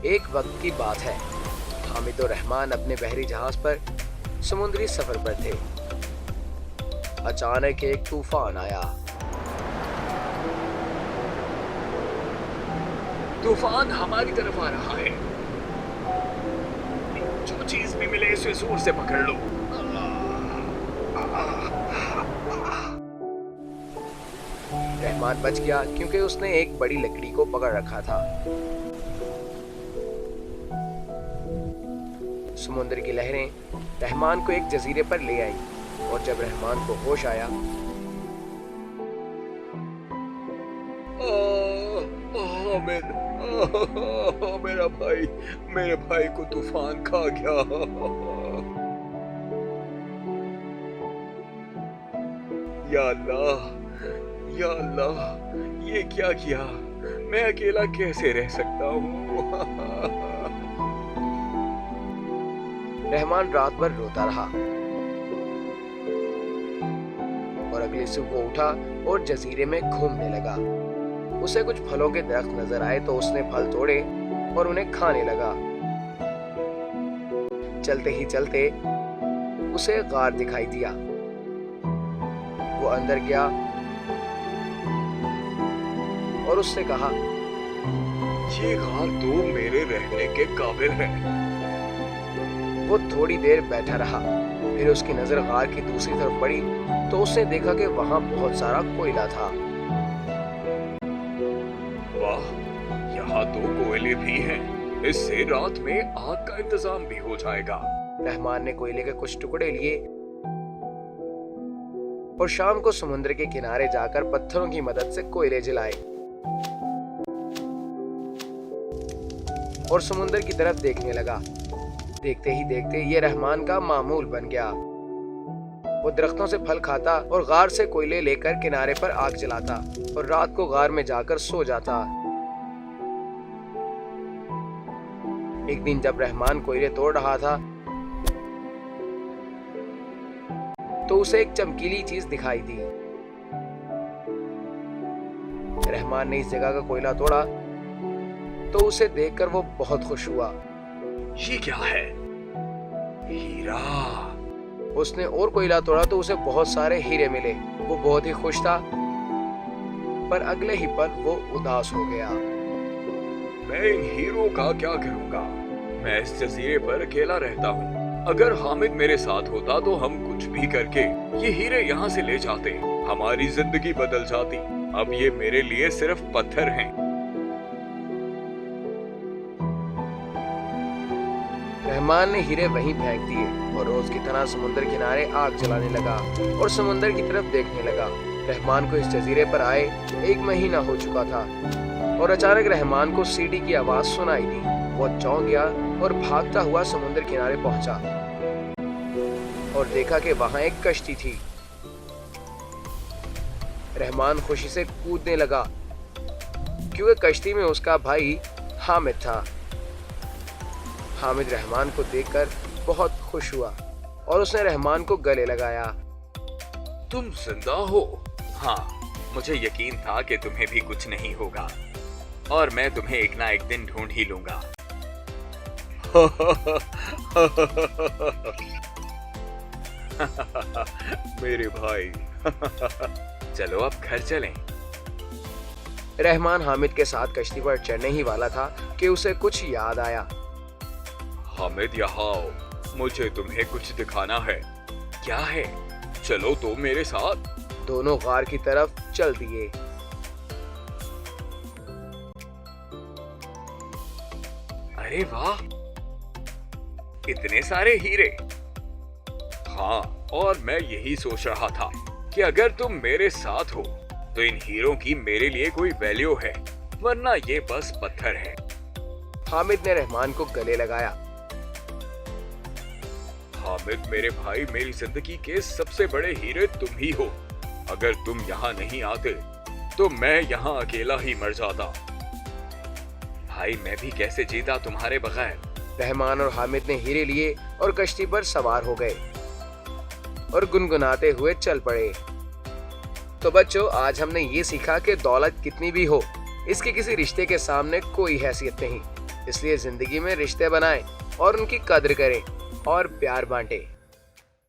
एक वक्त की बात है। हामिद और रहमान अपने बहरी जहाज पर समुद्री सफर पर थे। अचानक एक तूफान आया। तूफान हमारी तरफ आ रहा है। जो चीज भी मिले इसे जोर से पकड़ लो। रहमान बच गया क्योंकि उसने एक बड़ी लकड़ी को पकड़ रखा था। समुद्र की लहरें रहमान को एक जजीरे पर ले आई और जब रहमान को होश आया, हामिद, मेरे भाई को तूफान खा गया। या अल्लाह, ये क्या किया? मैं अकेला कैसे रह सकता हूँ? रहमान रात भर रोता रहा और अगली सुबह उठा और जजीरे में घूमने लगा। उसे कुछ फलों के दरख्त नजर आए तो उसने फल तोड़े और उन्हें खाने लगा। चलते ही चलते उसे गार दिखाई दिया। वो अंदर गया और उससे कहा, ये गार तो मेरे रहने के काबिल है। वो थोड़ी देर बैठा रहा, फिर उसकी नजर गार की दूसरी तरफ पड़ी तो उसने देखा कि वहां बहुत सारा कोयला था। वाह, यहाँ तो कोयले भी हैं। इससे रात में आग का इंतजाम भी हो जाएगा। रहमान ने कोयले के कुछ टुकड़े लिए और शाम को समुद्र के किनारे जाकर पत्थरों की मदद से कोयले जलाए और समुद्र की तरफ देखने लगा। देखते ही देखते ये रहमान का मामूल बन गया। वो दरख्तों से फल खाता और गार से कोयले लेकर किनारे पर आग जलाता और रात को गार में जाकर सो जाता। एक दिन जब रहमान कोयले तोड़ रहा था तो उसे एक चमकीली चीज दिखाई दी। रहमान ने इस जगह का कोयला तोड़ा तो उसे देखकर वो बहुत खुश हुआ। ये क्या है? हीरा। उसने और कोयला तोड़ा तो उसे बहुत सारे हीरे मिले। वो बहुत ही खुश था, पर अगले ही पल वो उदास हो गया। मैं इन हीरों का क्या करूंगा? मैं इस जजीरे पर अकेला रहता हूँ। अगर हामिद मेरे साथ होता तो हम कुछ भी करके ये हीरे यहाँ से ले जाते। हमारी जिंदगी बदल जाती। अब ये मेरे लिए सिर्फ पत्थर हैं। रहमान ने हीरे वहीं फेंक दिए और रोज की तरह समुद्र किनारे आग जलाने लगा और समुद्र की तरफ देखने लगा। रहमान को इस जजीरे पर आए 1 महीना हो चुका था और अचानक रहमान को सीढ़ी की आवाज सुनाई दी। वो चौंक गया और भागता हुआ समुद्र किनारे पहुंचा और देखा कि वहां एक कश्ती थी। रहमान खुशी से कूदने लगा क्योंकि कश्ती में उसका भाई हामिद था। हामिद रहमान को देखकर बहुत खुश हुआ और उसने रहमान को गले लगाया। तुम जिंदा हो? हाँ, मुझे यकीन था कि तुम्हें भी कुछ नहीं होगा और मैं तुम्हें एक ना एक दिन ढूंढ ही लूंगा। मेरे भाई। चलो अब घर चलें। रहमान हामिद के साथ कश्ती पर चढ़ने ही वाला था कि उसे कुछ याद आया। हामिद, यहाँ आओ, मुझे तुम्हें कुछ दिखाना है। क्या है? चलो तो मेरे साथ। दोनों गार की तरफ चल दिए। अरे वाह, इतने सारे हीरे। हाँ, और मैं यही सोच रहा था कि अगर तुम मेरे साथ हो तो इन हीरों की मेरे लिए कोई वैल्यू है, वरना ये बस पत्थर है। हामिद ने रहमान को गले लगाया। हामिद मेरे भाई, मेरी जिंदगी के सबसे बड़े हीरे तुम ही हो। अगर तुम यहाँ नहीं आते तो मैं यहाँ अकेला ही मर जाता। भाई, मैं भी कैसे जीता तुम्हारे बगैर। रहमान और हामिद ने हीरे लिए और कश्ती पर सवार हो गए और गुनगुनाते हुए चल पड़े। तो बच्चों, आज हमने ये सीखा कि दौलत कितनी भी हो, इसके किसी रिश्ते के सामने कोई हैसियत नहीं। इसलिए जिंदगी में रिश्ते बनाएं और उनकी कद्र करें और प्यार बांटें।